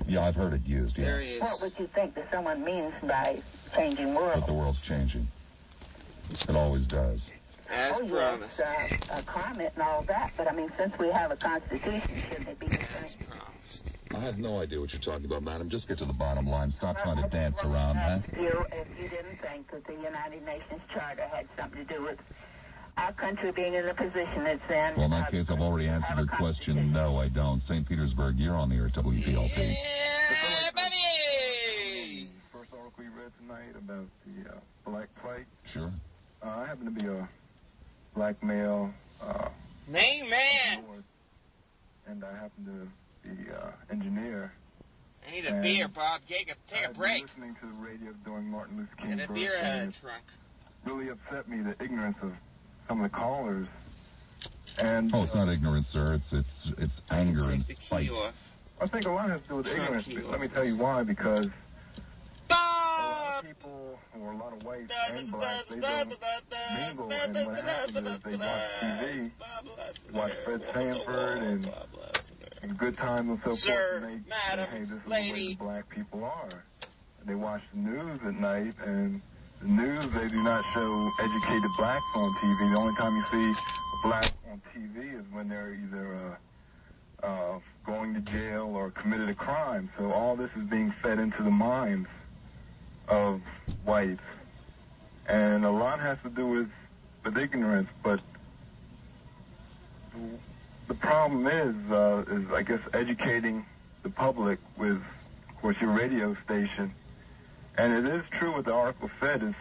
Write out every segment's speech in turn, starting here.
Yeah, I've heard it used, yeah. There he is. What would you think that someone means by changing world? But the world's changing. It always does. As promised. Yes, climate and all that, but I mean, since we have a constitution, shouldn't it be the As same? promised. I have no idea what you're talking about, madam. Just get to the bottom line. Stop trying to dance around, huh? If you didn't think that the United Nations Charter had something to do with our country being in the position it's in. Well, in that case, I've already answered your question. No, I don't. St. Petersburg, you're on the air at WPLP. Yeah, baby! First article you read tonight about the black plight. Sure. I happen to be a black male. Main man! And I happen to be engineer. I need a beer, Bob. Take a break. Listening to the radio during Martin Luther King's And a beer birthday, trunk. really upset me, the ignorance of some of the callers. And Oh, it's not ignorance, sir. It's anger and Take the spite. key off. I think a lot has to do with Trunk ignorance. key Let me off tell you this. why, because a lot Bob! of people, or a lot of whites and blacks, they don't mingle, and what happens is they watch TV, watch Fred Sanford and Good Times and so Sir, forth, and they madam, hey, this is lady. the way the black people are. And they watch the news at night, and the news, they do not show educated blacks on TV. The only time you see a black on TV is when they're either going to jail or committed a crime. So all this is being fed into the minds of whites. And a lot has to do with ignorance, but the problem is I guess, educating the public with, of course, your radio station. And it is true what the article said, is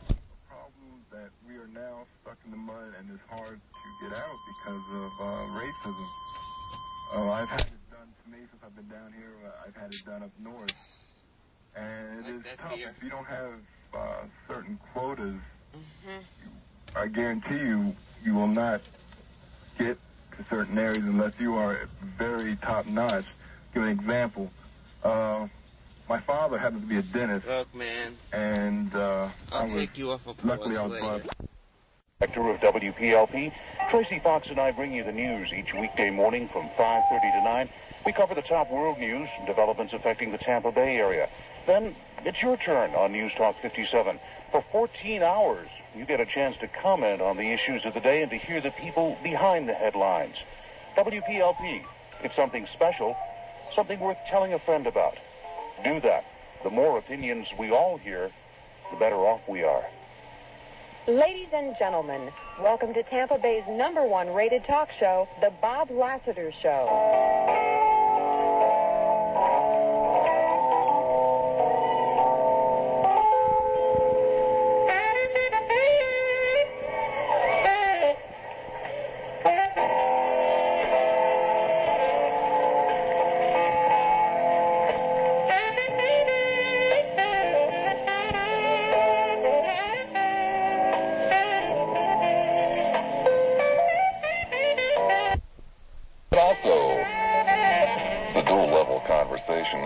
a problem that we are now stuck in the mud and it's hard to get out because of racism. I've had it done to me since I've been down here. I've had it done up north. And it is tough. If you don't have certain quotas, I guarantee you will not get to certain areas unless you are very top-notch. Give an example. My father happens to be a dentist. Look, man. And I'll take you off a luckily I pause was later. Director of WPLP, Tracy Fox and I bring you the news each weekday morning from 5:30 to 9. We cover the top world news and developments affecting the Tampa Bay area. Then it's your turn on News Talk 57. For 14 hours, you get a chance to comment on the issues of the day and to hear the people behind the headlines. WPLP, it's something special, something worth telling a friend about. Do that. The more opinions we all hear, the better off we are. Ladies and gentlemen, welcome to Tampa Bay's #1 rated talk show, The Bob Lassiter Show.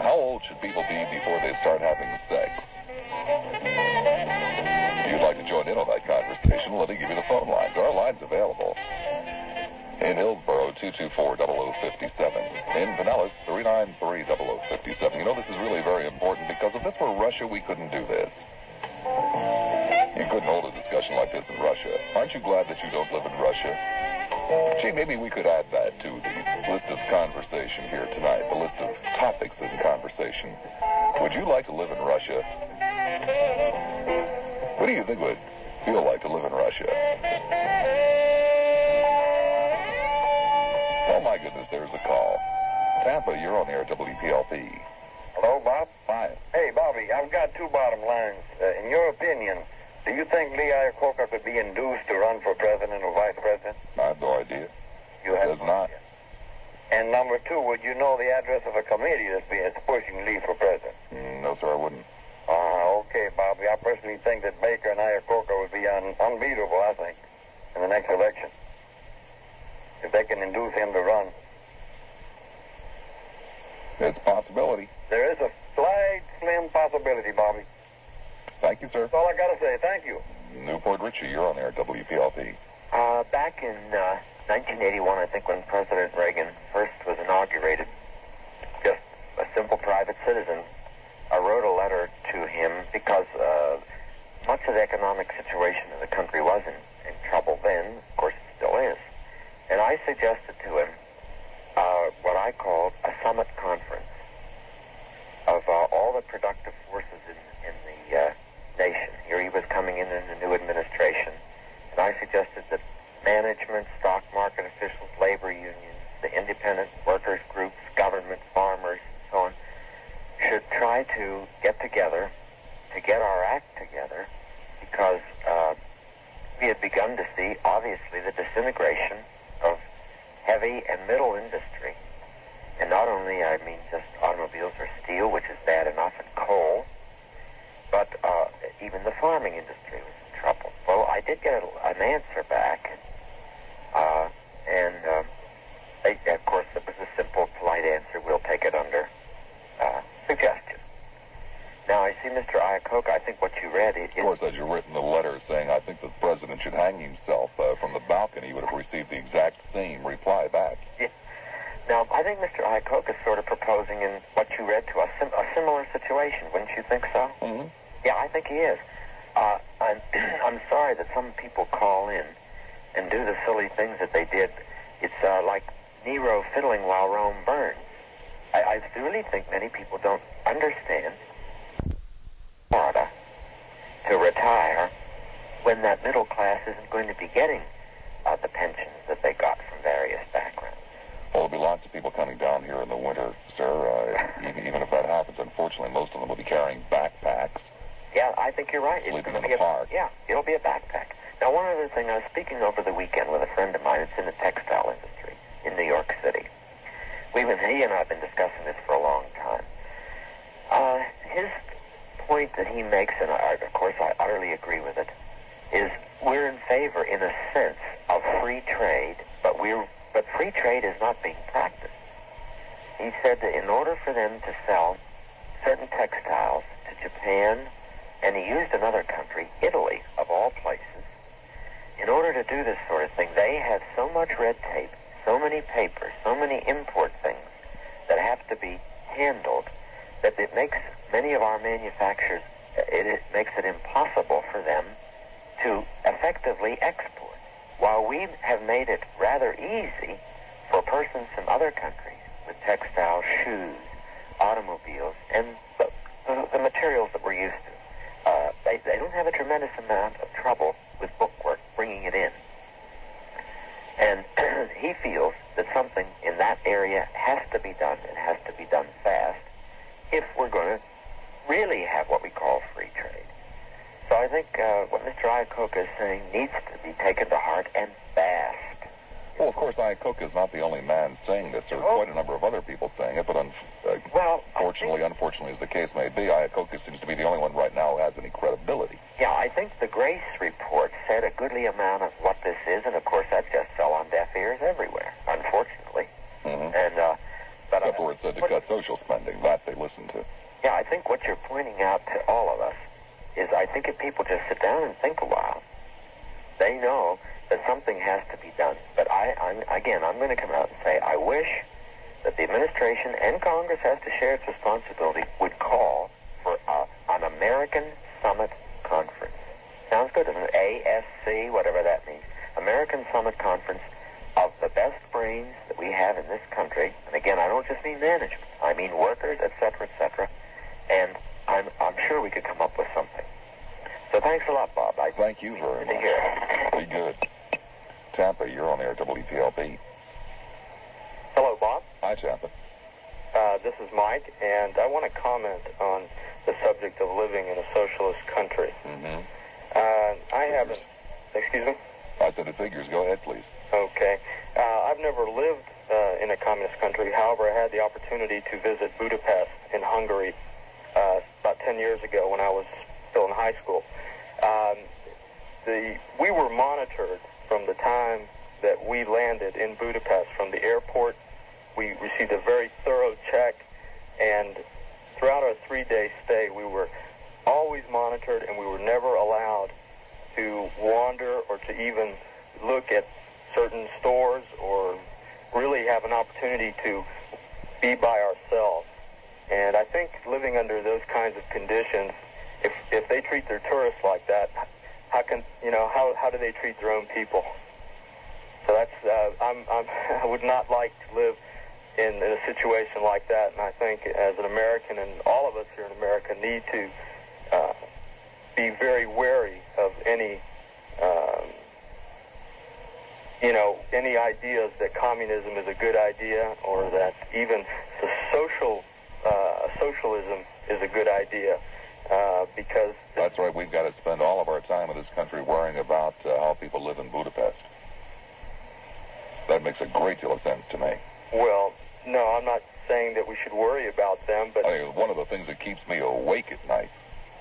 How old should people be before they start having sex? If you'd like to join in on that conversation, let me give you the phone lines. There are lines available. In Hillsborough, 224-0057. In Pinellas, 393-0057. You know, this is really very important because if this were Russia, we couldn't do this. You couldn't hold a discussion like this in Russia. Aren't you glad that you don't live in Russia? Gee, maybe we could add that to the list of conversation here tonight, the list of topics in conversation. Would you like to live in Russia? What do you think would feel like to live in Russia? Oh, my goodness, there's a call. Tampa, you're on the air at WPLP. Hello, Bob? Hi. Hey, Bobby, I've got two bottom lines. In your opinion, do you think Lee Iacocca could be induced to run for president or vice president? I have no idea. You have Does not. idea. And number two, would you know the address of a committee that's pushing Lee for president? No, sir, I wouldn't. Okay, Bobby. I personally think that Baker and Iacocca would be unbeatable, I think, in the next election. If they can induce him to run. It's a possibility. There is a slight, slim possibility, Bobby. Thank you, sir. That's all I got to say. Thank you. Newport Richie, you're on there at WPLP. Back in 1981, I think, when President Reagan first was inaugurated, just a simple private citizen, I wrote a letter to him because much of the economic situation of the country was in trouble then. Of course, it still is. And I suggested to him what I called a summit conference of all the productive forces in the nation. Here he was coming in the new administration, and I suggested that management, stock market officials, labor unions, the independent workers groups, government, farmers, and so on, should try to get together to get our act together, because we had begun to see, obviously, the disintegration of heavy and middle industry. And not only, I mean, just automobiles or steel, which is bad enough, and coal, but even the farming industry was in trouble. Well, I did get an answer back, and of course, it was a simple, polite answer. We'll take it under suggestion. Now, I see, Mr. Iacocca, I think what you read... Of course, as you written the letter saying, I think the president should hang himself from the balcony, you would have received the exact same reply back. Yeah. Now, I think Mr. Iacocca is sort of proposing in what you read to us a similar situation. Wouldn't you think so? Mm-hmm. Yeah, I think he is. I'm sorry that some people call in and do the silly things that they did. It's like Nero fiddling while Rome burns. I really think many people don't understand Florida to retire when that middle class isn't going to be getting the pensions that they got from various backgrounds. Well, there'll be lots of people coming down here in the winter, sir. Even if that happens, unfortunately, most of them will be carrying backpacks. Yeah, I think you're right. Sleeping in the park. Yeah, it'll be a backpack. Now, one other thing, I was speaking over the weekend with a friend of mine. It's in the textile industry in New York City. He and I have been discussing this for a long time. His point that he makes, and of course I utterly agree with it, is we're in favor, in a sense, of free trade, but free trade is not being practiced. He said that in order for them to sell certain textiles to Japan, and he used another country, Italy, of all places, in order to do this sort of thing, they have so much red tape, so many papers, so many import things that have to be handled that it makes many of our manufacturers, it makes it impossible for them to effectively export. While we have made it rather easy for persons from other countries with textiles, shoes, automobiles, and the materials that we're used to, they don't have a tremendous amount of trouble with bookwork bringing it in. And he feels that something in that area has to be done, and has to be done fast, if we're going to really have what we call free trade. So I think what Mr. Iacocca is saying needs to be taken to heart, and fast. Well, of course, Iacocca is not the only man saying this. There are quite a number of other people saying it, but unfortunately, as the case may be, Iacocca seems to be the only one right now who has any credibility. Yeah, I think the Grace report said a goodly amount of what this is, and of course that just fell on deaf ears everywhere, unfortunately. Mm-hmm. And except where it said to cut social spending, that they listened to. Yeah, I think what you're pointing out to all of us is, I think if people just sit down and think a while, they know that something has to be done. But I'm going to come out and say, I wish that the administration and Congress has to share its responsibility, would call for an American Summit Conference. Sounds good, doesn't it? ASC, whatever that means. American Summit Conference of the best brains that we have in this country. And again, I don't just mean management. I mean workers, et cetera, et cetera. And I'm sure we could come up with something. So thanks a lot, Bob. Thank you very much. Be good. Tampa, you're on air at WPLP. Hello, Bob. Hi, Tampa. This is Mike, and I want to comment on the subject of living in a socialist country. Mm-hmm. I haven't... Excuse me? I said it figures. Go ahead, please. Okay. I've never lived in a communist country. However, I had the opportunity to visit Budapest in Hungary about 10 years ago when I was still in high school. We were monitored from the time that we landed in Budapest. From the airport, we received a very thorough check, and throughout our 3-day stay, we were always monitored, and we were never allowed to wander or to even look at certain stores or really have an opportunity to be by ourselves. And I think living under those kinds of conditions, if they treat their tourists like that, how do they treat their own people? So that's I would not like to live in a situation like that, and I think as an American, and all of us here in America need to be very wary of any ideas that communism is a good idea, or that even the socialism is a good idea, because that's right. We've got to spend all of our time in this country worrying about how people live in Budapest. That makes a great deal of sense to me. Well, no, I'm not saying that we should worry about them, but one of the things that keeps me awake at night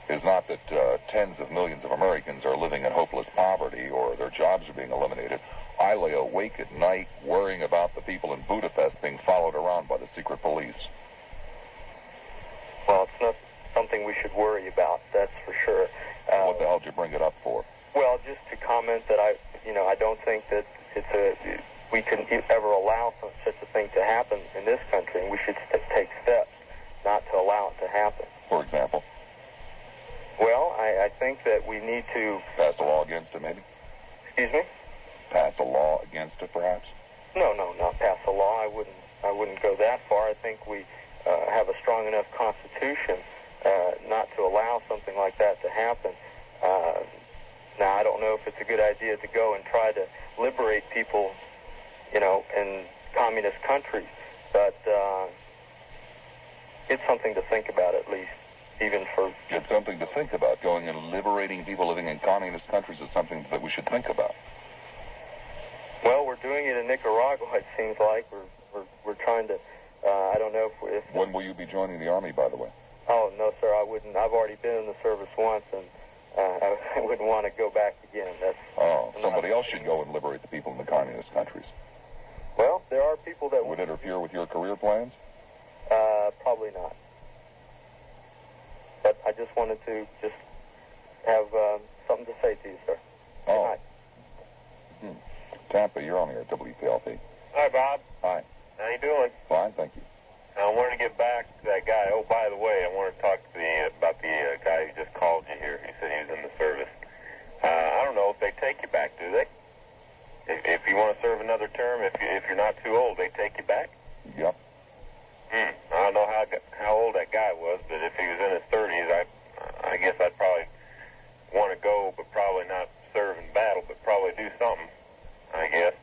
is not that tens of millions of Americans are living in hopeless poverty or their jobs are being eliminated. I lay awake at night worrying about the people in Budapest being followed around by the secret police. Well, it's not something we should worry about, that's for sure. What the hell did you bring it up for? Well, just to comment that I don't think that we can ever allow such a thing to happen in this country, and we should take steps not to allow it to happen. For example? Well, I think that we need to pass a law against it, maybe? Excuse me? Pass a law against it, perhaps? No, not pass a law. I wouldn't go that far. I think we have a strong enough Constitution not to allow something like that to happen. Now, I don't know if it's a good idea to go and try to liberate people, in communist countries, but it's something to think about at least, even for... It's something to think about. Going and liberating people living in communist countries is something that we should think about. Well, we're doing it in Nicaragua, it seems like. We're trying to... I don't know if... When will you be joining the Army, by the way? Oh, no, sir, I wouldn't. I've already been in the service once, and I wouldn't want to go back again. Somebody else should go and liberate the people in the communist countries. Well, there are people that... Would interfere with your career plans? Probably not. But I just wanted to have something to say to you, sir. Oh. Tampa, you're on here at WPLP. Hi, Bob. Hi. How you doing? Fine, thank you. I wanted to get back to that guy. Oh, by the way, I wanted to talk to about the guy who just called you here. He said he was in the service. I don't know if they take you back, do they? If you want to serve another term, if you're not too old, they take you back? Yep. I don't know how old that guy was, but if he was in his 30s, I guess I'd probably want to go, but probably not serve in battle, but probably do something, I guess.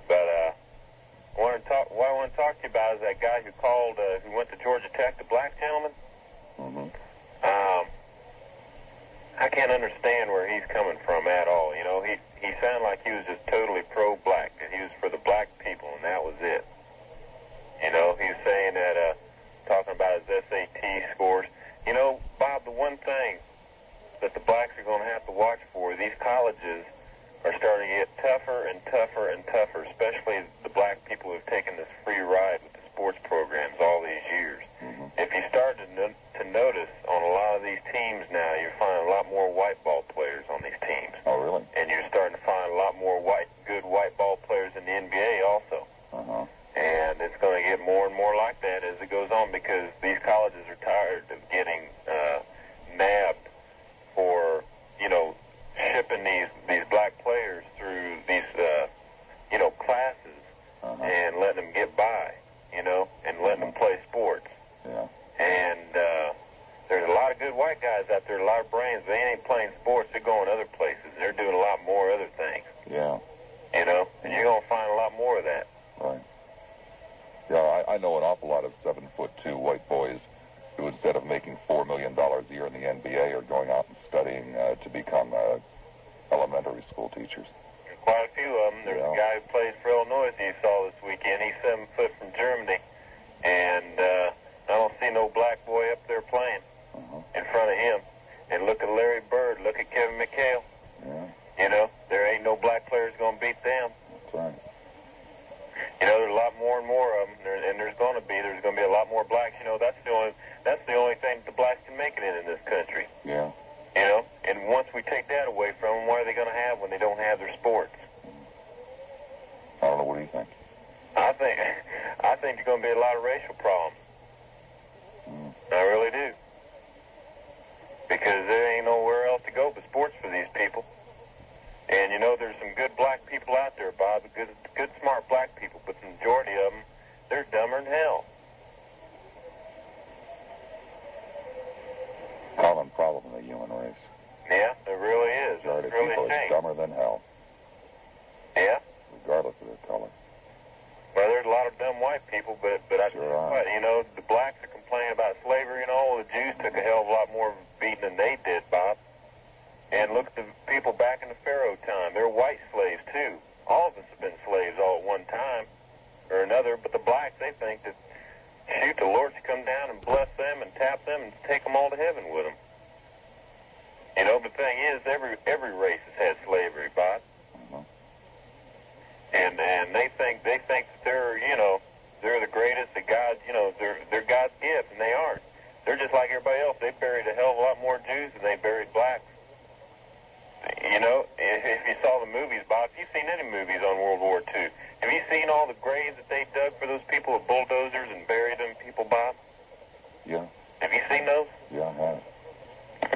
But what I want to talk to you about is that guy who called, who went to Georgia Tech, the black gentleman. I can't understand where he's coming from at all. He sounded like he was just totally pro-black, that he was for the black people, and that was it. He was saying that, talking about his SAT scores. Bob, the one thing that the blacks are going to have to watch for, these colleges are starting to get tougher and tougher and tougher, especially the black people who've taken this free ride with the sports programs all these years. If you start to notice on a lot of these teams now, you're finding a lot more white ball players on these teams. Oh, really? And you're starting to find a lot more good white ball players in the NBA also. And it's going to get more and more like that as it goes on, because these colleges are tired of getting nabbed for, shipping these black players through these, classes and letting them get by, and letting them play sports. Yeah. And there's a lot of good white guys out there, a lot of brains. They ain't playing sports. They're going other places. They're doing a lot more other things. Yeah. And you're going to find a lot more of that. Right. Yeah, I know an awful lot of 7'2" white boys who, instead of making $4 million a year in the NBA, are going out and studying to become elementary school teachers. There's quite a few of them. There's a guy who plays for Illinois that you saw this weekend. He's 7 foot from Germany, and I don't see no black boy up there playing in front of him. And look at Larry Bird. Look at Kevin McHale. Yeah. There ain't no black players going to beat them. That's right. There's a lot more and more of them, and there's going to be a lot more blacks. That's the only thing that the blacks can make it in this country. Yeah. And once we take that away from them, what are they going to have when they don't have their sports? I don't know. What do you think? I think there's going to be a lot of racial problems. I really do. Because there ain't nowhere else to go but sports for these people. And, you know, there's some good black people out there, Bob, good smart black people, but the majority of them, they're dumber than hell. Common problem in the human race. Yeah, it really is. Majority It's of really people a is shame. dumber than hell, Yeah? regardless of their color. Well, there's a lot of dumb white people, but I tell you what, you know, the blacks are complaining about slavery and all. The Jews took a hell of a lot more beating than they did, Bob. And look at the people back in the Pharaoh time. They're white slaves, too. All of us have been slaves all at one time or another, but the blacks, they think that, shoot, the Lord should come down and bless them and tap them and take them all to heaven with them. You know, but the thing is, every race has had slavery, Bob. And they think that they're, you know, they're the greatest, that God, you know, they're God's gift, and they aren't. They're just like everybody else. They buried a hell of a lot more Jews than they buried blacks. You know, if you saw the movies, Bob, if you've seen any movies on World War II, have you seen all the graves that they dug for those people with bulldozers and buried them people, Bob? Yeah. Have you seen those? Yeah, I have.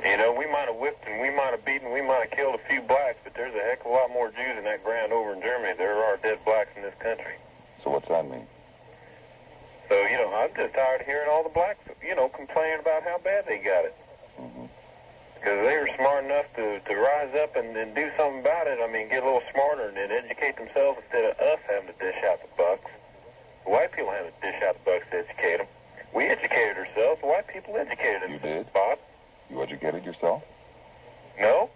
You know, we might have whipped and we might have beaten, we might have killed a few blacks, but there's a heck of a lot more Jews in that ground over in Germany. There are dead blacks in this country. So what's that mean? So, you know, I'm just tired of hearing all the blacks, you know, complaining about how bad they got it. Because they were smart enough to rise up and do something about it. I mean, get a little smarter and then educate themselves instead of us having to dish out the bucks. The white people having to dish out the bucks to educate them. We educated ourselves. The white people educated You themselves, did? Bob. You educated yourself? No.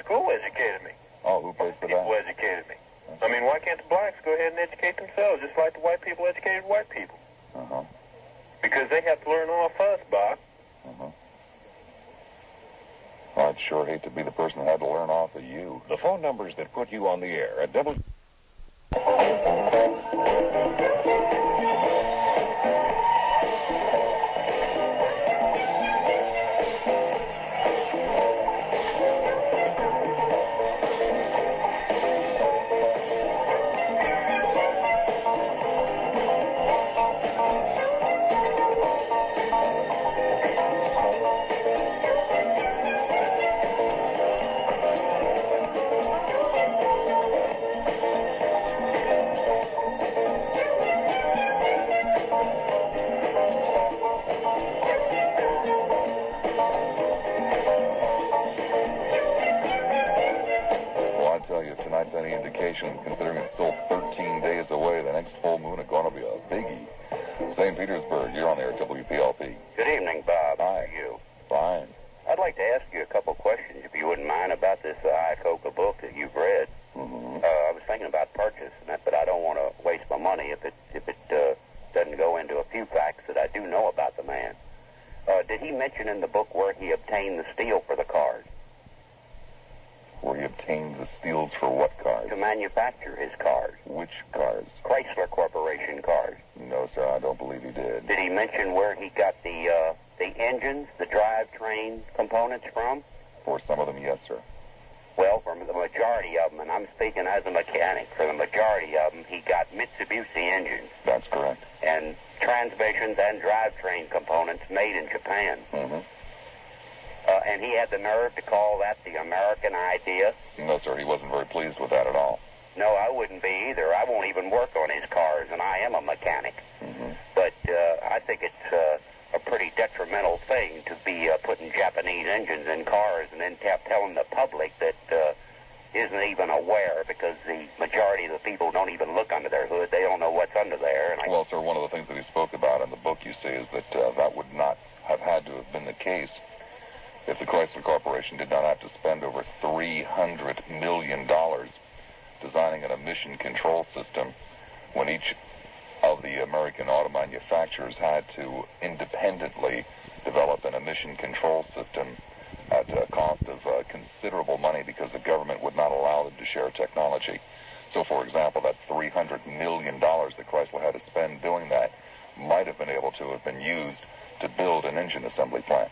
School educated me. Oh, who paid for People that? educated me. I mean, why can't the blacks go ahead and educate themselves just like the white people educated white people? Uh-huh. Because they have to learn off us, Bob. Uh-huh. I'd sure hate to be the person that had to learn off of you. The phone numbers that put you on the air at double... Considering it's still 13 days away, the next full moon is going to be a biggie. St. Petersburg, you're on the air at WPLP. Good evening, Bob. Hi. How are you? Fine. I'd like to ask you a couple questions, if you wouldn't mind, about this Iacocca book that you've read. I was thinking about purchasing it, but I don't want to waste my money if it doesn't go into a few facts that I do know about the man. Did he mention in the book where he obtained the steel for the cars? Where he obtained the steels for what cars? To manufacture his cars. Which cars? Chrysler Corporation cars. No, sir, I don't believe he did. Did he mention where he got the engines, the drivetrain components from? For some of them, yes, sir. Well, for the majority of them, and I'm speaking as a mechanic, for the majority of them, he got Mitsubishi engines. That's correct. And transmissions and drivetrain components made in Japan. And he had the nerve to call that the American idea. No, sir, he wasn't very pleased with that at all. No, I wouldn't be either. I won't even work on his cars, and I am a mechanic. But I think it's a pretty detrimental thing to be putting Japanese engines in cars and then telling the public that isn't even aware, because the majority of the people don't even look under their hood. They don't know what's under there. And well, sir, one of the things that he spoke about in the book, you see, is that that would not have had to have been the case if the Chrysler Corporation did not have to spend over $300 million designing an emission control system, when each of the American auto manufacturers had to independently develop an emission control system at a cost of considerable money, because the government would not allow them to share technology. So, for example, that $300 million that Chrysler had to spend doing that might have been able to have been used to build an engine assembly plant,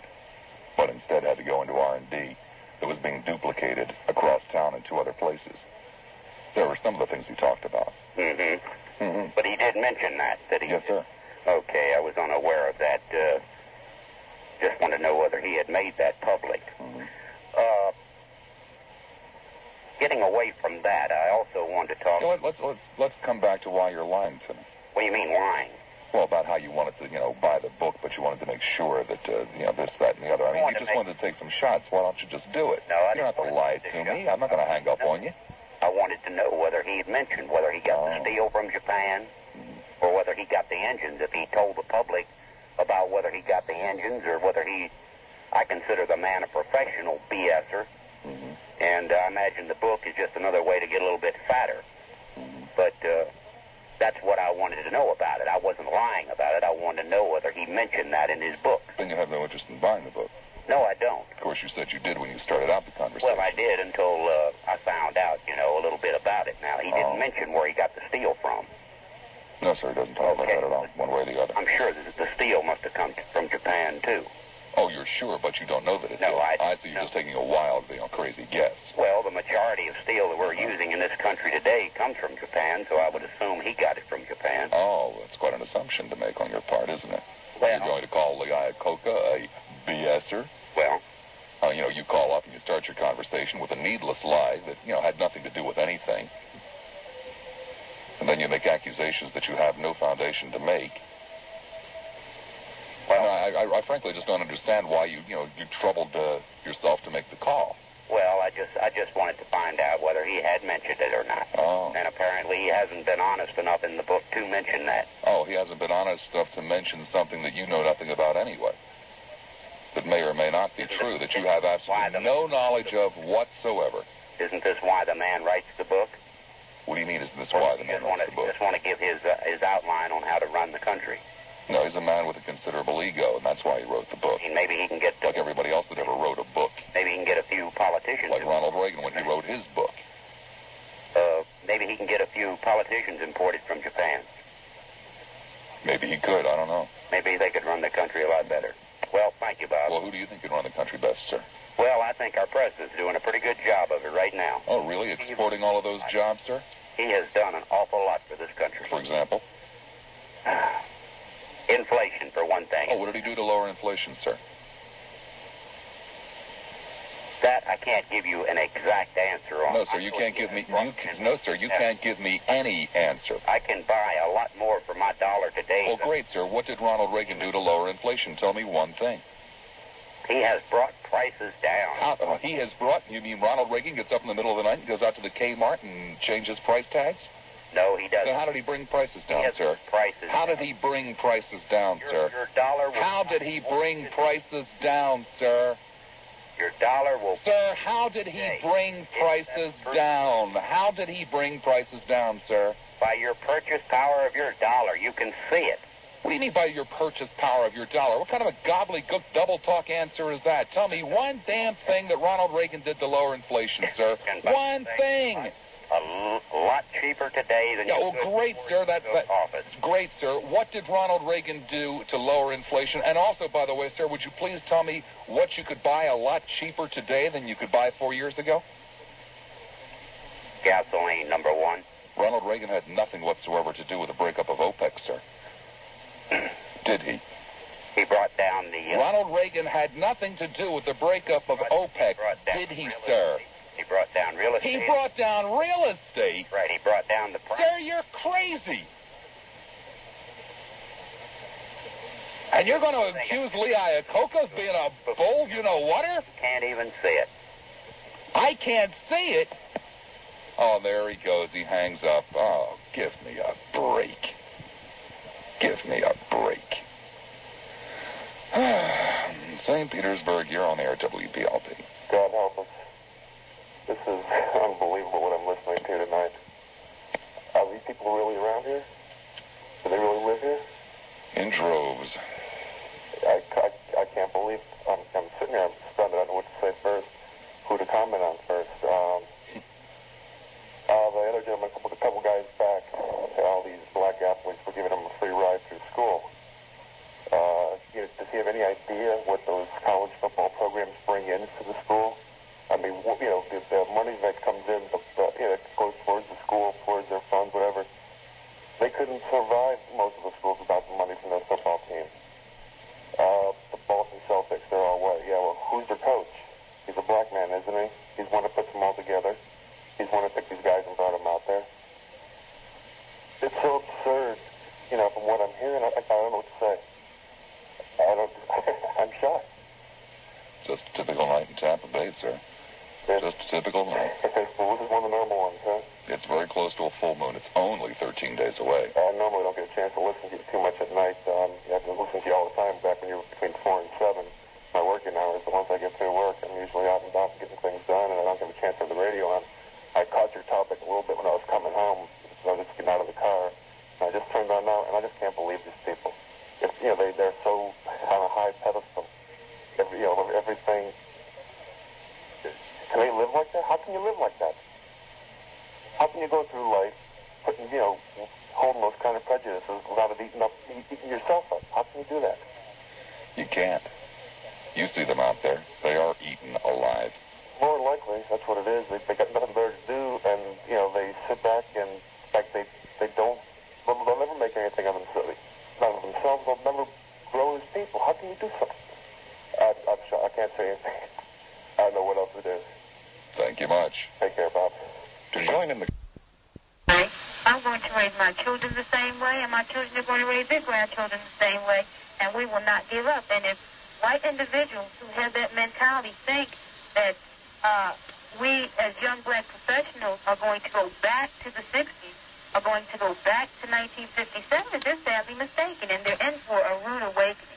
but instead had to go into R&D that was being duplicated across town in two other places. There were some of the things he talked about. Mm-hmm. Mm-hmm. But he did mention that he... Yes, sir. Okay, I was unaware of that. Just wanted to know whether he had made that public. Mm-hmm. Getting away from that, I also wanted to talk... You know, let's come back to why you're lying to me. What do you mean, lying? Well, about how you wanted to, buy the book, but you wanted to make sure that, this, that, and the other. I mean, you just wanted to take some shots. Why don't you just do it? No, I You don't have to lie to me. I'm not going to hang up on you. I wanted to know whether he had mentioned whether he got the steel from Japan or whether he got the engines, if he told the public about whether he got the engines or whether I consider the man a professional BSer, and I imagine the book is just another way to get a little bit fatter. But that's what I wanted to know about it. I wasn't lying about it. I wanted to know whether he mentioned that in his book. Then you have no interest in buying the book. No, I don't. Of course, you said you did when you started out the conversation. Well, I did until I found out, a little bit about it. Now, he didn't mention where he got the steel from. No, sir, he doesn't talk about that at all, one way or the other. I'm sure that the steel must have come from Japan, too. Oh, you're sure, but you don't know that it No, did. I see you're just taking a wild, crazy guess. Well, the majority of steel that we're using in this country today comes from Japan, so I would assume he got it from Japan. Oh, that's quite an assumption to make on your part, isn't it? Well, you're going to call Lee Iacocca a BSer? Well, you call up and you start your conversation with a needless lie that, had nothing to do with anything. And then you make accusations that you have no foundation to make. Well, I frankly just don't understand why you troubled yourself to make the call. Well, I just wanted to find out whether he had mentioned it or not. Oh. And apparently he hasn't been honest enough in the book to mention that. Oh, he hasn't been honest enough to mention something that you know nothing about anyway. That may or may not be true, that you have absolutely no knowledge of whatsoever. Isn't this why the man writes the book? What do you mean, isn't this why the man writes the book? Just want to give his outline on how to run the country. No, he's a man with a considerable ego, and that's why he wrote the book. And maybe he can get... Like everybody else that ever wrote a book. Maybe he can get a few politicians... Like Ronald Reagan when he wrote his book. Maybe he can get a few politicians imported from Japan. Maybe he could, I don't know. Maybe they could run the country a lot better. Well, thank you, Bob. Well, who do you think could run the country best, sir? Well, I think our president's doing a pretty good job of it right now. Oh, really? Exporting all of those jobs, sir? He has done an awful lot for this country. For example? Inflation, for one thing. Oh, what did he do to lower inflation, sir? That I can't give you an exact answer on. No, sir, you can't give me... No, sir, you can't give me any answer. I can buy a lot more for my dollar today. Well, great, sir. What did Ronald Reagan do to lower inflation? Tell me one thing. He has brought prices down. He has brought... You mean Ronald Reagan gets up in the middle of the night and goes out to the Kmart and changes price tags? No, he doesn't. So how did he bring prices down, sir? Prices how did he bring prices down, sir? Your dollar will... How did he bring prices down, sir? Your dollar will... Sir, how did he bring prices down? How did he bring prices down, sir? By your purchase power of your dollar. You can see it. What do you mean by your purchase power of your dollar? What kind of a gobbledygook double-talk answer is that? Tell me one damn thing that Ronald Reagan did to lower inflation, sir. One thing. A lot cheaper today than you could great, sir. That's office. Great, sir. What did Ronald Reagan do to lower inflation? And also, by the way, sir, would you please tell me what you could buy a lot cheaper today than you could buy 4 years ago? Gasoline, number one. Ronald Reagan had nothing whatsoever to do with the breakup of OPEC, sir. Did he? He brought down the... Ronald Reagan had nothing to do with the breakup of OPEC. Did he, sir? He brought down real estate. He brought down real estate? Right, he brought down the price. Sir, you're crazy. And you're going to accuse Lee Iacocca of being a bull you-know-whatter? Can't even see it. I can't see it? Oh, there he goes. He hangs up. Oh, give me a break. Give me a break. St. Petersburg, you're on air, WPLP. God help us. This is unbelievable what I'm listening to tonight. Are these people really around here? Do they really live here? In droves. I can't believe I'm sitting here. I'm stunned. I don't know what to say first, who to comment on first. The other gentleman, a couple guys back, all these black athletes were giving them a free ride through school. Does he have any idea what those college football programs bring into the school? I mean, the money that comes in, it goes towards the school. what I'm hearing, I don't know what to say. I'm shocked. Just a typical night in Tampa Bay, sir. Just a typical night. Well, this is one of the normal ones, huh? It's very close to a full moon. It's only 13 days away. I normally don't get a chance to listen to you too much at night. I have to listen to you all the time back when you were between 4 and 7. My working hours, but once I get through work, I'm usually out and about getting things done, and I don't get a chance to have the radio on. I caught your topic a little bit when I was coming home. I was just getting out of the car. And I just turned on now, and I just can't believe these people. They're so on a high pedestal. Everything. Can they live like that? How can you live like that? How can you go through life putting, holding those kind of prejudices without it eating yourself up? How can you do that? You can't. You see them out there. They are eaten alive. More likely, that's what it is. They got nothing better to do, and, they sit back and, in fact, they'll never make anything of themselves. None of themselves. They'll never grow as people. How can you do something? I'm sure I can't say anything. I don't know what else it is. Thank you much. Take care, Bob. To join in the... I'm going to raise my children the same way, and my children are going to raise their grandchildren the same way, and we will not give up. And if white individuals who have that mentality think that we, as young black professionals, are going to go back to the 60s, are going to go back to 1957, they're sadly mistaken, and they're in for a rude awakening.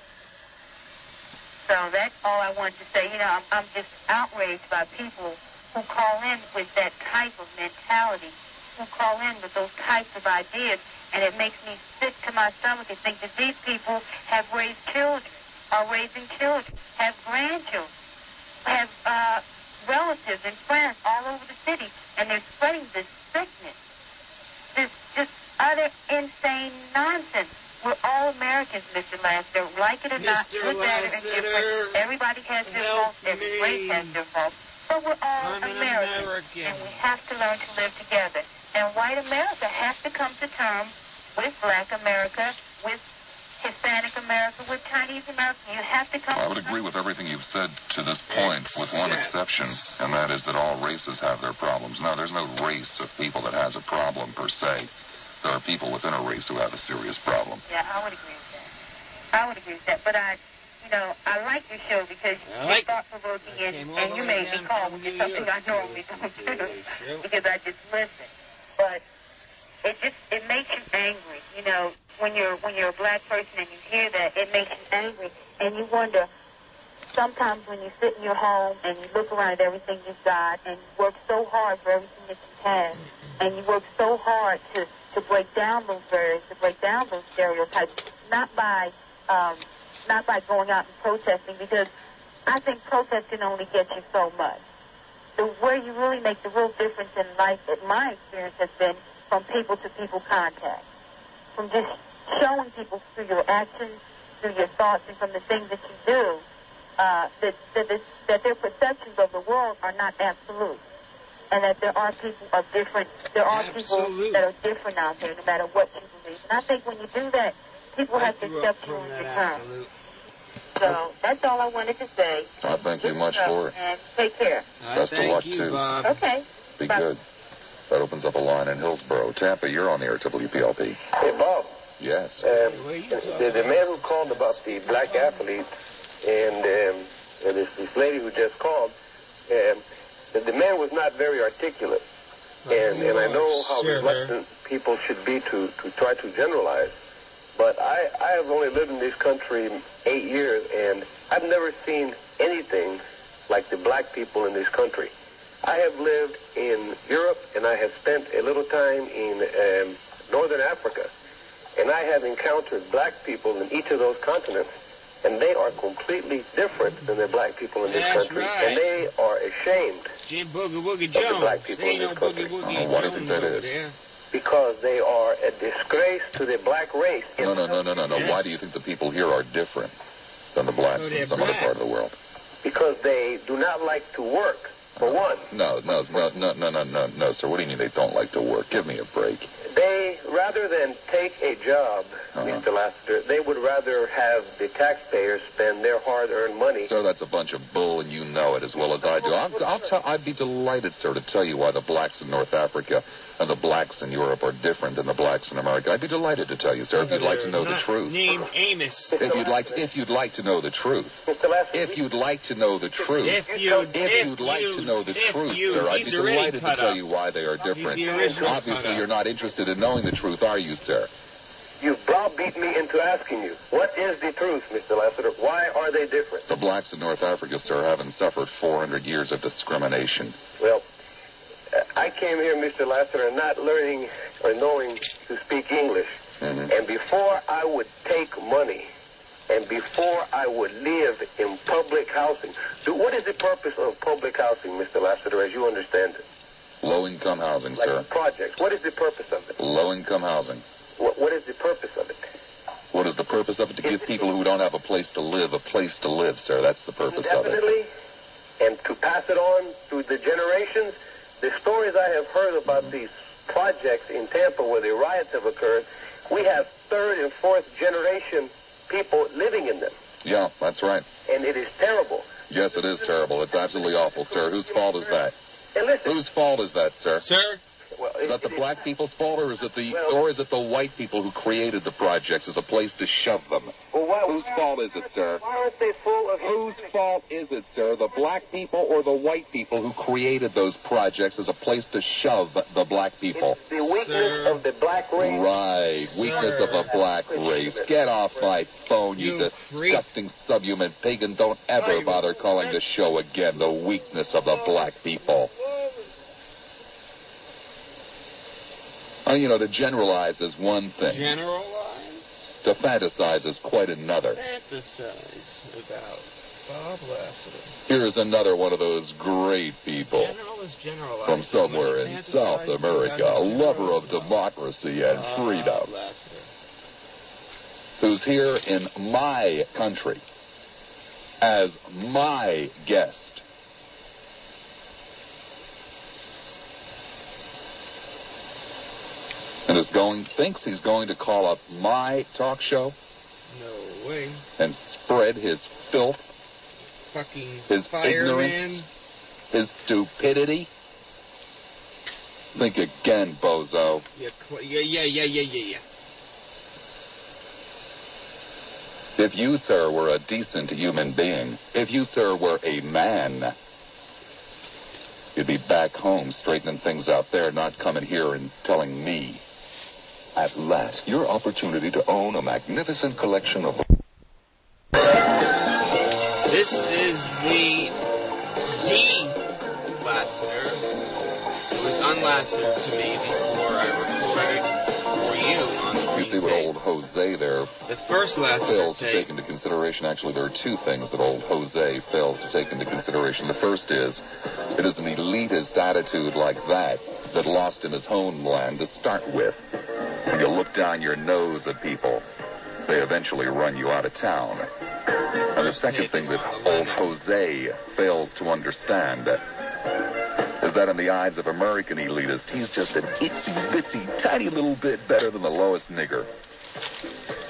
So that's all I wanted to say. I'm just outraged by people who call in with that type of mentality, who call in with those types of ideas, and it makes me sick to my stomach to think that these people have raised children, are raising children, have grandchildren, have relatives and friends all over the city, and they're spreading this sickness, this just utter insane nonsense. We're all Americans, Mr. Lassiter, like it or not, good, bad, and different. Everybody has their faults, every race has their faults, but we're all Americans, and we have to learn to live together. And white America has to come to terms with black America, with Hispanic America, with Chinese America. You have to come. I would agree with everything you've said to this point, with one exception, and that is that all races have their problems. No, there's no race of people that has a problem per se. There are people within a race who have a serious problem. Yeah, I would agree with that. But I like your show because you're thought-provoking and you made the call, which is something I normally don't do because I just listen. But it makes you angry. When you're a black person and you hear that, it makes you angry, and you wonder. Sometimes when you sit in your home and you look around at everything you've got, and you work so hard for everything that you have, and you work so hard to break down those barriers, to break down those stereotypes, not by going out and protesting, because I think protest can only get you so much. Where you really make the real difference in life, in my experience, has been from people-to-people contact, from just showing people through your actions, through your thoughts, and from the things that you do, that their perceptions of the world are not absolute. And that there are people of different, people that are different out there, no matter what you believe. And I think when you do that, people have to accept you in return. So that's all I wanted to say. Thank you much for it. And take care. Best of luck, too. Bob. Okay. Be good. That opens up a line in Hillsborough. Tampa, you're on the air, WPLP. Hey, Bob. Yes. The man who called about the black athletes and this lady who just called, the man was not very articulate. And I know how reluctant people should be to try to generalize. But I have only lived in this country 8 years, and I've never seen anything like the black people in this country. I have lived in Europe, and I have spent a little time in Northern Africa. And I have encountered black people in each of those continents, and they are completely different than the black people in this country. Right. And they are ashamed Jim Boogie Woogie of Jones. the black people in this country. Why do you think that is? Because they are a disgrace to the black race. No. Yes. Why do you think the people here are different than the blacks in some other part of the world? Because they do not like to work, for one. No, sir. What do you mean they don't like to work? Give me a break. They rather than take a job, Mr. Lassiter, they would rather have the taxpayers spend their hard-earned money. Sir, that's a bunch of bull, and you know it as well as I do. I'd be delighted, sir, to tell you why the blacks in North Africa and the blacks in Europe are different than the blacks in America. I'd be delighted to tell you, sir, if you'd like to know the truth. Named Amos. If you'd like to know the truth. Mr. Lassiter, If you'd like to know the truth. If you'd like to know the truth, sir, I'd be delighted to tell you why they are different. Obviously, you're not interested in knowing the truth, are you, sir? you browbeat me into asking you, what is the truth, Mr. Lassiter? Why are they different? The blacks in North Africa, sir, haven't suffered 400 years of discrimination. Well, I came here, Mr. Lassiter, not learning or knowing to speak English. Mm-hmm. And before I would take money, and before I would live in public housing, what is the purpose of public housing, Mr. Lassiter, as you understand it? Low-income housing, like sir. Projects. What is the purpose of it? Low-income housing. What is the purpose of it? What is the purpose of it? To give people who don't have a place to live, sir. That's the purpose of it. Definitely. And to pass it on through the generations. The stories I have heard about these projects in Tampa where the riots have occurred, we have third and fourth generation people living in them. Yeah, that's right. And it is terrible. Yes, it is terrible. It's absolutely awful, sir. Whose fault is that? And listen, Whose fault is that, sir? Sir? Well, Is that the black people's fault, or is it the white people who created the projects as a place to shove them? Whose fault is it, sir? Why aren't they full of... Whose fault is it, sir? The black people or the white people who created those projects as a place to shove the black people? It's the weakness of the black race. Right, weakness of the black race. Get off my phone, you disgusting subhuman pig, and don't ever bother calling the show again. The weakness of the black people. You know, to generalize is one thing. Generalize? To fantasize is quite another. Fantasize about Bob Lassiter. Here's another one of those great people from somewhere in South America, a lover of democracy and freedom, who's here in my country as my guest. And thinks he's going to call up my talk show. No way. And spread his filth, fucking his ignorance, his stupidity. Think again, bozo. Yeah. If you, sir, were a decent human being, if you, sir, were a man, you'd be back home straightening things out there, not coming here and telling me. At last, your opportunity to own a magnificent collection of... This is the D Lassiter. It was unlassitered to me before I recorded for you on the You see what old Jose there the first Lassiter fails to take into consideration. Actually, there are two things that old Jose fails to take into consideration. The first is, it is an elitist attitude like that lost in his homeland to start with. When you look down your nose at people, they eventually run you out of town. And the second thing that old Jose fails to understand is that in the eyes of American elitists, he's just an itsy-bitsy, tiny little bit better than the lowest nigger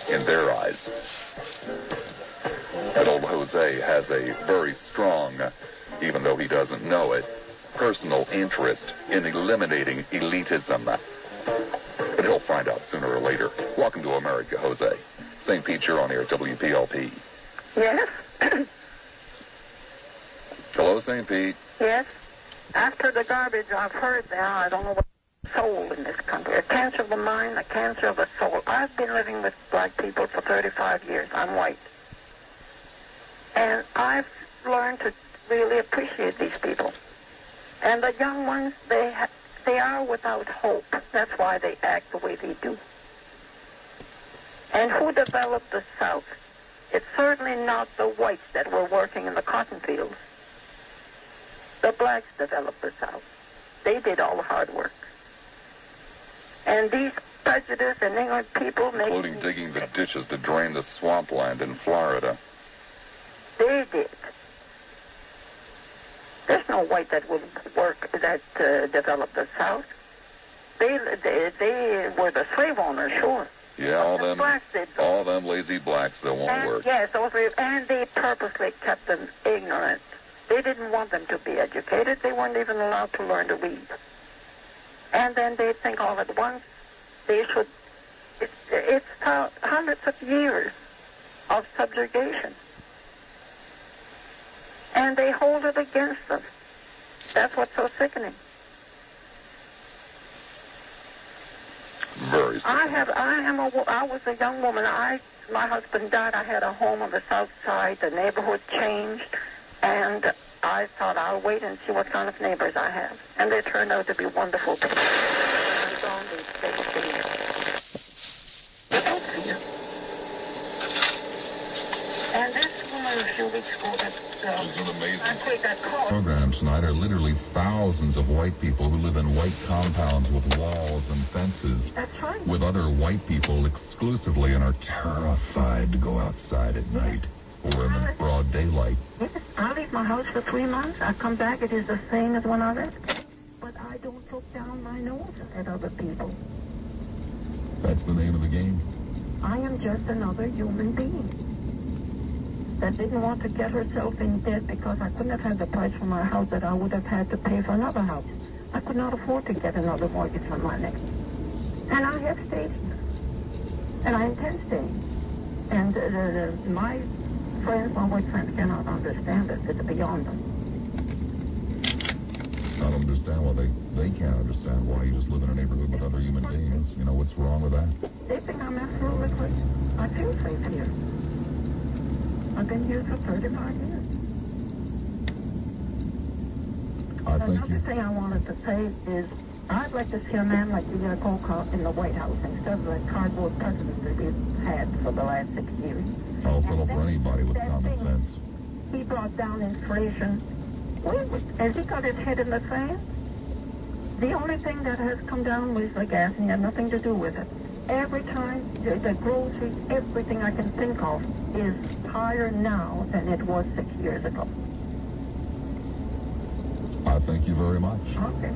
in their eyes. And old Jose has a very strong, even though he doesn't know it, personal interest in eliminating elitism. But he'll find out sooner or later. Welcome to America, Jose. St. Pete, you're on air at WPLP. Yes? Hello, St. Pete. Yes? After the garbage I've heard now, I don't know what soul in this country. A cancer of the mind, a cancer of the soul. I've been living with black people for 35 years. I'm white. And I've learned to really appreciate these people. And the young ones, they are without hope. That's why they act the way they do. And who developed the South? It's certainly not the whites that were working in the cotton fields. The blacks developed the South. They did all the hard work. And these prejudice and ignorant people make... Including digging the ditches to drain the swampland in Florida. They did. There's no white that would work that developed the South. They were the slave owners, sure. Yeah, all them lazy blacks that won't work. Yes, and they purposely kept them ignorant. They didn't want them to be educated. They weren't even allowed to learn to read. And then they think all at once they should. It's hundreds of years of subjugation. And they hold it against them. That's what's so sickening. Very sickening. I was a young woman. My husband died. I had a home on the south side. The neighborhood changed. And I thought I'll wait and see what kind of neighbors I have. And they turned out to be wonderful people. And this woman a few weeks ago This is an amazing call. program tonight are literally thousands of white people who live in white compounds with walls and fences. That's right. With other white people exclusively and are terrified to go outside at night or in the broad daylight. Yes, I leave my house for 3 months. I come back, it is the same as when I left. But I don't look down my nose at other people. That's the name of the game. I am just another human being that didn't want to get herself in debt because I couldn't have had the price for my house that I would have had to pay for another house. I could not afford to get another mortgage on my neck. And I have stayed here. And I intend staying. And my friends, my white friends cannot understand it. It's beyond them. I don't understand why they can't understand why you just live in a neighborhood with other human beings. You know, what's wrong with that? They think I'm absolutely crazy. I feel safe here. I've been here for 35 years. Another thing I wanted to say is I'd like to see a man like the Colcott in the White House instead of the cardboard president that we've had for the last 6 years. I'll settle for anybody with common sense. He brought down inflation. Has he got his head in the sand? The only thing that has come down was the gas, and he had nothing to do with it. Every time, the groceries, everything I can think of is higher now than it was 6 years ago. I thank you very much. Okay.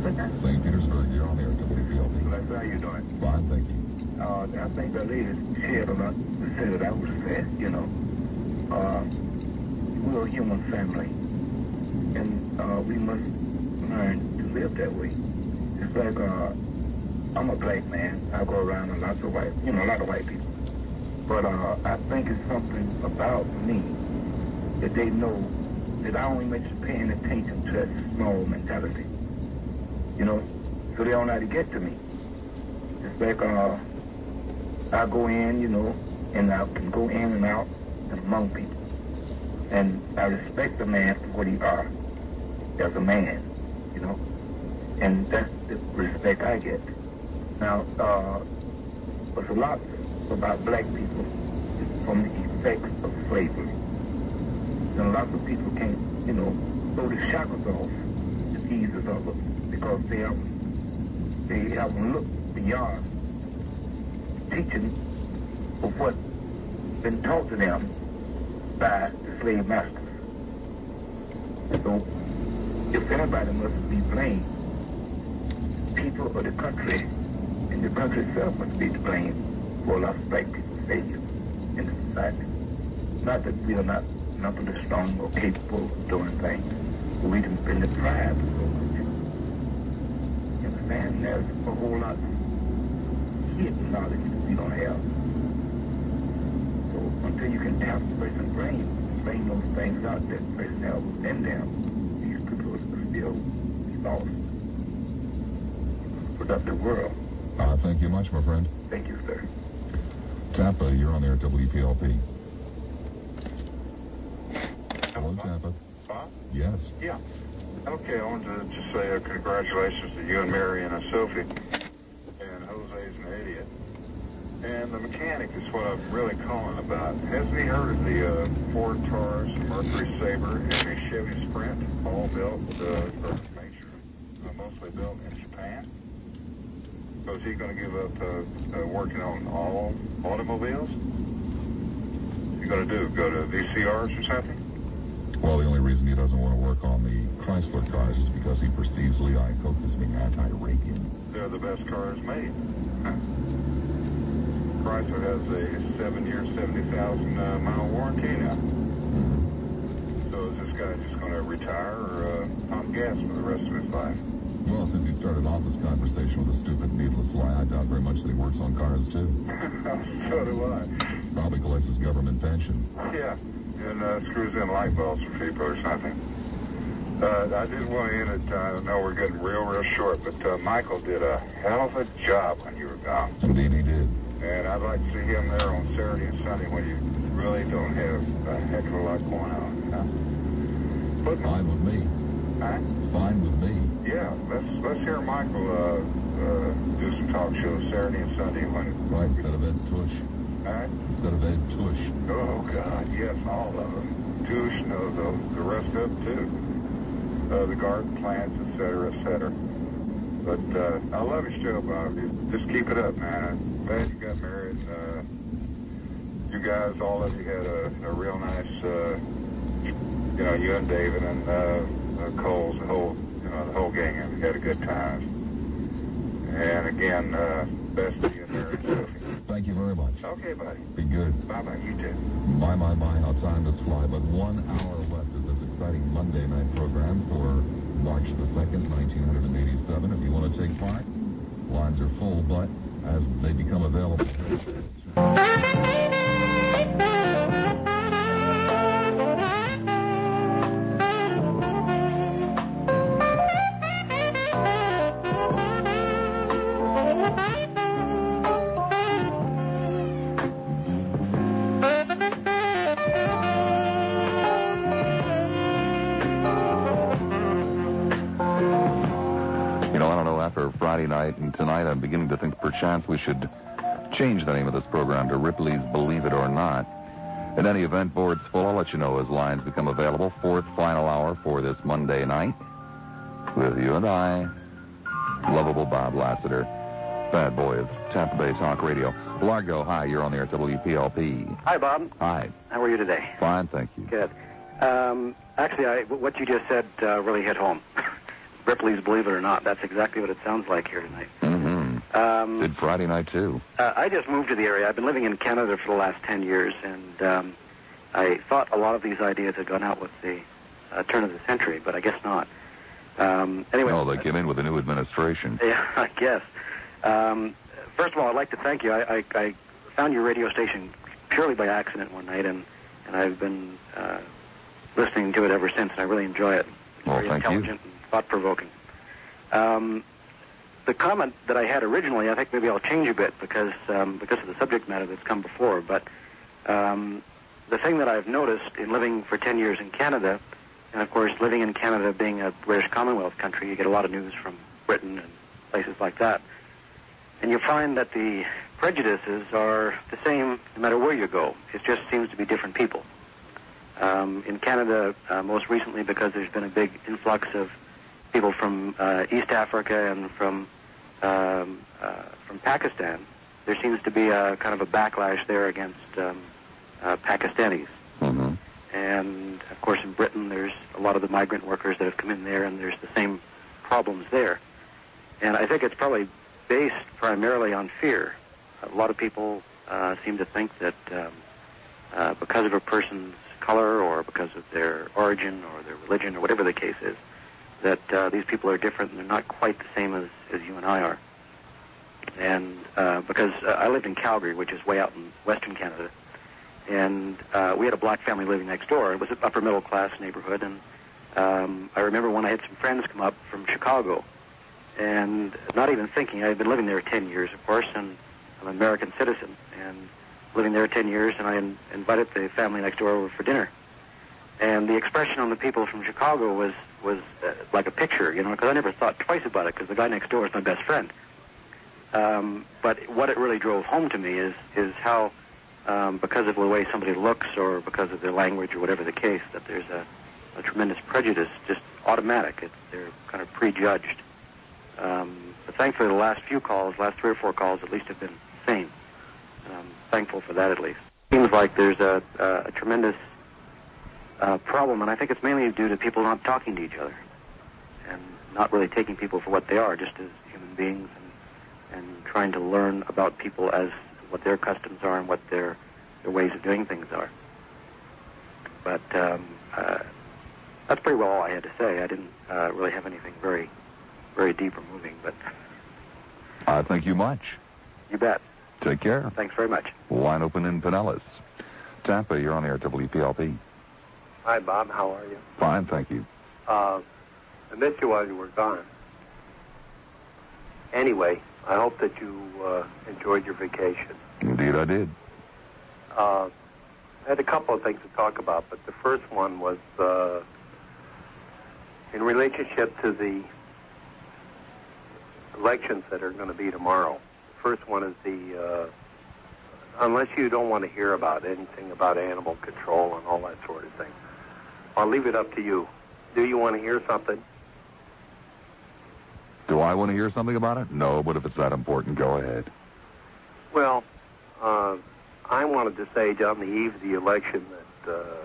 Good night. St. Petersburg, you're on the air, WPLP. How you doing? Fine, thank you. I think the lady shared a lot to say that I was said, you know. We're a human family, and we must learn to live that way. It's like, I'm a black man. I go around with lots of white, a lot of white people. But I think it's something about me that they know that I only make you paying attention to that small mentality. You know, so they don't know how to get to me. It's like I go in, and I can go in and out and among people. And I respect the man for what he are as a man, and that's the respect I get. Now, there's a lot about black people from the effects of slavery. And lots of people can't, throw the shackles off as easy as others because they haven't looked beyond teaching of what's been taught to them by the slave masters. So, if anybody must be blamed, people of the country, and the country itself must be to blame for a lot of black people's failure in the society. Not that we are not mentally strong or capable of doing things, but we've been deprived so much. You understand? There's a whole lot of hidden knowledge that we don't have. So until you can tap the person's brain, bring those things out that the person has within them, these people will still be lost in a productive world. Thank you much, my friend. Thank you, sir. Tampa, you're on there at WPLP. Hello, Tampa. Bob? Yes. Yeah. Okay, I wanted to just say congratulations to you and Mary and Sophie. And Jose's an idiot. And the mechanic is what I'm really calling about. Hasn't he heard of the Ford Taurus, Mercury Sabre, and the Chevy Sprint, all built, mostly built in Japan? So is he going to give up working on all automobiles? What's he going to do? Go to VCRs or something? Well, the only reason he doesn't want to work on the Chrysler cars is because he perceives Lee Iacocca as being anti-Reagan. they're the best cars made. Chrysler has a 7-year, 70,000-mile warranty now. So is this guy just going to retire or pump gas for the rest of his life? Well, since he started off this conversation with a stupid, needless lie, I doubt very much that he works on cars, too. So do I. Probably collects his government pension. Yeah, and screws in light bulbs for people or something. I did want to end it. I know we're getting real short, but Michael did a hell of a job when you were gone. Indeed, he did. And I'd like to see him there on Saturday and Sunday when you really don't have a heck of a lot going on. Fine with me. Huh? Fine with me. Yeah, let's hear Michael do some talk shows Saturday and Sunday when. Right, instead of Ed Tush. Huh? Instead of Ed Tush. Oh God, yes, all of them. Tush, no, the rest of them too. The garden plants, et cetera, But I love your show, Bob. Just keep it up, man. I'm glad you got married. You guys, all of you, had a real nice, you and David and Coles, the whole gang had a good time. And again, best to you and Mary and Sophie. Thank you very much. Okay, buddy. Be good. Bye-bye. You too. My, how time does fly. But 1 hour left of this exciting Monday night program for March the 2nd, 1987. If you want to take part, lines are full, but as they become available... Friday night, and tonight I'm beginning to think perchance we should change the name of this program to Ripley's Believe It or Not. In any event, board's full. I'll let you know as lines become available. Fourth final hour for this Monday night with you and I, lovable Bob Lassiter, bad boy of Tampa Bay Talk Radio. Largo, hi, you're on the air at WPLP. Hi, Bob. Hi. How are you today? Fine, thank you. Good. Actually, what you just said really hit home. Ripley's Believe It or Not. That's exactly what it sounds like here tonight. Mm-hmm. Did Friday night, too. I just moved to the area. I've been living in Canada for the last 10 years, and I thought a lot of these ideas had gone out with the turn of the century, but I guess not. Anyway. Oh, they came in with a new administration. Yeah, I guess. First of all, I'd like to thank you. I found your radio station purely by accident one night, and I've been listening to it ever since, and I really enjoy it. Well, very thank intelligent you. And thought-provoking. The comment that I had originally, I think maybe I'll change a bit because of the subject matter that's come before, but the thing that I've noticed in living for 10 years in Canada, and of course living in Canada being a British Commonwealth country, you get a lot of news from Britain and places like that, and you find that the prejudices are the same no matter where you go. It just seems to be different people. In Canada, most recently, because there's been a big influx of people from East Africa and from Pakistan, there seems to be a kind of a backlash there against Pakistanis. Mm-hmm. And, of course, in Britain, there's a lot of the migrant workers that have come in there, and there's the same problems there. And I think it's probably based primarily on fear. A lot of people seem to think that because of a person's color or because of their origin or their religion or whatever the case is, that these people are different and they're not quite the same as you and I are. And because I lived in Calgary, which is way out in western Canada, and we had a black family living next door. It was an upper middle class neighborhood, and I remember when I had some friends come up from Chicago, and not even thinking, I had been living there 10 years, of course, and I'm an American citizen, and living there 10 years, and I invited the family next door over for dinner. And the expression on the people from Chicago was like a picture, you know, because I never thought twice about it, because the guy next door is my best friend. But what it really drove home to me is how, because of the way somebody looks or because of their language or whatever the case, that there's a tremendous prejudice, just automatic. They're kind of prejudged. But thankfully, the last few calls, last 3 or 4 calls at least, have been sane. I'm thankful for that, at least. Seems like there's a tremendous problem, and I think it's mainly due to people not talking to each other and not really taking people for what they are, just as human beings, and and trying to learn about people as what their customs are and what their ways of doing things are. But that's pretty well all I had to say. I didn't really have anything very, very deep or moving, but... Thank you much. You bet. Take care. Thanks very much. Line open in Pinellas. Tampa, you're on air, WPLP. Hi, Bob. How are you? Fine, thank you. I missed you while you were gone. Anyway, I hope that you enjoyed your vacation. Indeed, I did. I had a couple of things to talk about, but the first one was in relationship to the elections that are going to be tomorrow. The first one is unless you don't want to hear about anything about animal control and all that sort of thing, I'll leave it up to you. Do you want to hear something? Do I want to hear something about it? No, but if it's that important, go ahead. Well, I wanted to say on the eve of the election that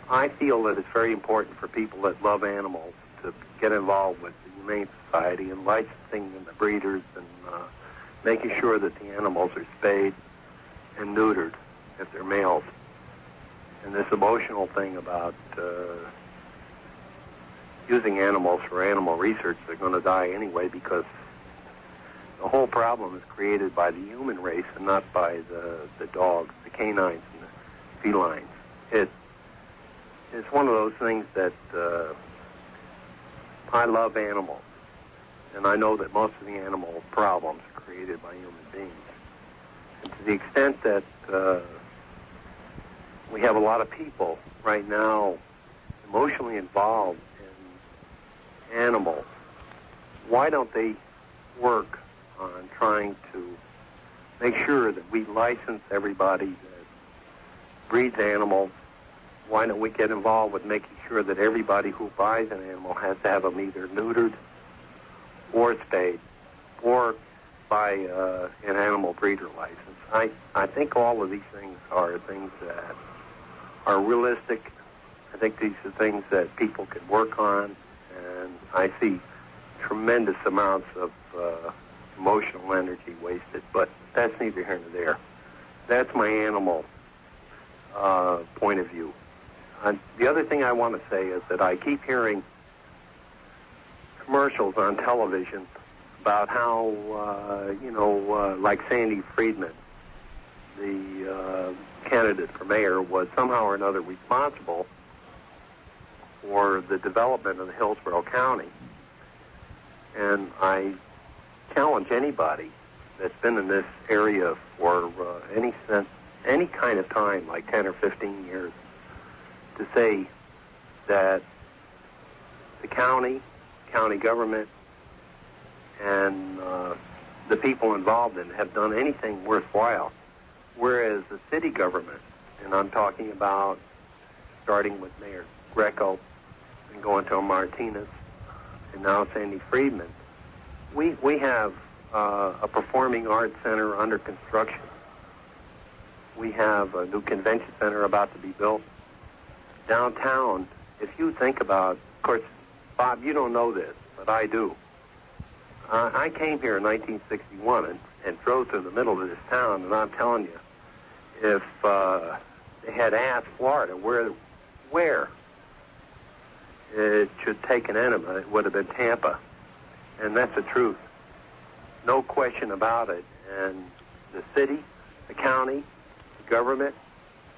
I feel that it's very important for people that love animals to get involved with the Humane Society and licensing and the breeders and making sure that the animals are spayed and neutered if they're males. And this emotional thing about using animals for animal research, they're going to die anyway because the whole problem is created by the human race and not by the dogs, the canines, and the felines. It's one of those things that I love animals, and I know that most of the animal problems are created by human beings. And to the extent that we have a lot of people right now emotionally involved in animals, why don't they work on trying to make sure that we license everybody that breeds animals? Why don't we get involved with making sure that everybody who buys an animal has to have them either neutered or spayed or buy an animal breeder license? I think all of these things are things that are realistic. I think these are things that people can work on, and I see tremendous amounts of emotional energy wasted, but that's neither here nor there. That's my animal point of view. The other thing I want to say is that I keep hearing commercials on television about how, like Sandy Friedman, the candidate for mayor, was somehow or another responsible for the development of Hillsborough County. And I challenge anybody that's been in this area for any kind of time, like 10 or 15 years, to say that the county government, and the people involved in it have done anything worthwhile, whereas the city government, and I'm talking about starting with Mayor Greco and going to Martinez and now Sandy Friedman, we have a performing arts center under construction. We have a new convention center about to be built. Downtown, if you think about, of course, Bob, you don't know this, but I do. I came here in 1961 and drove through the middle of this town, and I'm telling you, if they had asked Florida where it should take an enema, it would have been Tampa. And that's the truth. No question about it. And the city, the county, the government,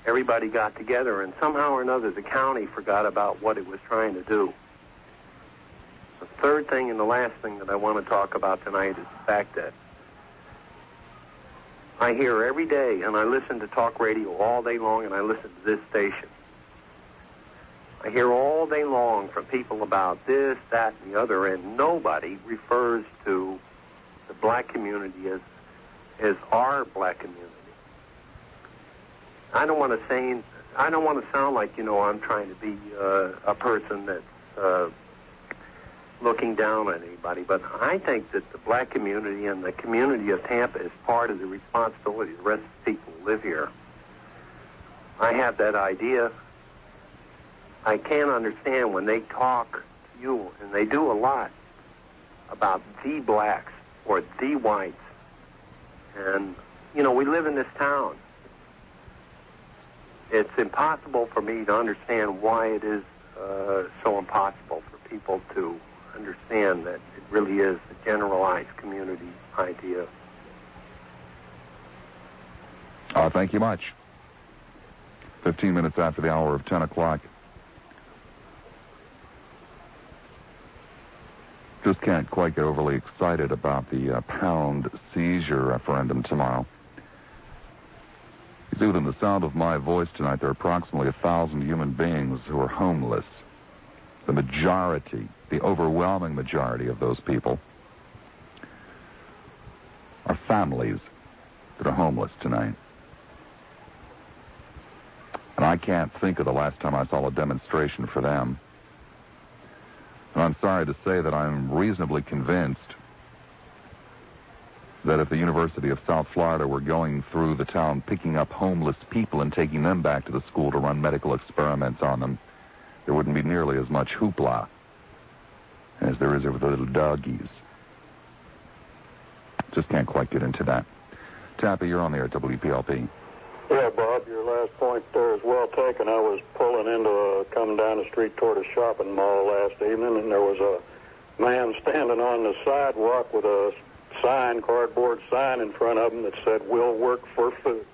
everybody got together, and somehow or another the county forgot about what it was trying to do. The third thing and the last thing that I want to talk about tonight is the fact that I hear every day, and I listen to talk radio all day long, and I listen to this station. I hear all day long from people about this, that, and the other, and nobody refers to the black community as our black community. I don't want to sound like, I'm trying to be a person that's looking down on anybody, but I think that the black community and the community of Tampa is part of the responsibility of the rest of the people who live here. I have that idea. I can't understand when they talk to you, and they do a lot, about the blacks. or the whites. And, you know, we live in this town. It's impossible for me to understand why it is so impossible for people to understand that it really is a generalized community idea. Thank you much. 15 minutes after the hour of 10 o'clock. Just can't quite get overly excited about the pound seizure referendum tomorrow. You see, within the sound of my voice tonight, there are approximately 1,000 human beings who are homeless. The majority, the overwhelming majority of those people are families that are homeless tonight. And I can't think of the last time I saw a demonstration for them. And I'm sorry to say that I'm reasonably convinced that if the University of South Florida were going through the town picking up homeless people and taking them back to the school to run medical experiments on them, there wouldn't be nearly as much hoopla as there is over the little doggies. Just can't quite get into that. Tappy, you're on the air at WPLP. Yeah, Bob, your last point there is well taken. I was coming down the street toward a shopping mall last evening, and there was a man standing on the sidewalk with a cardboard sign in front of him that said, "We'll work for food."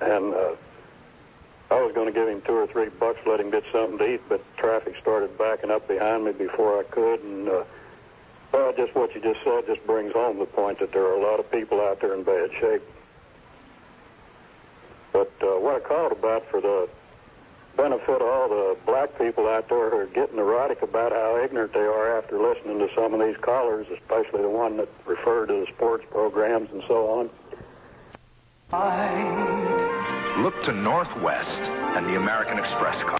And I was going to give him $2 or $3, let him get something to eat, but traffic started backing up behind me before I could. And just what you just said just brings home the point that there are a lot of people out there in bad shape. But what I called about for the benefit of all the black people out there who are getting neurotic about how ignorant they are after listening to some of these callers, especially the one that referred to the sports programs and so on. Look to Northwest and the American Express car.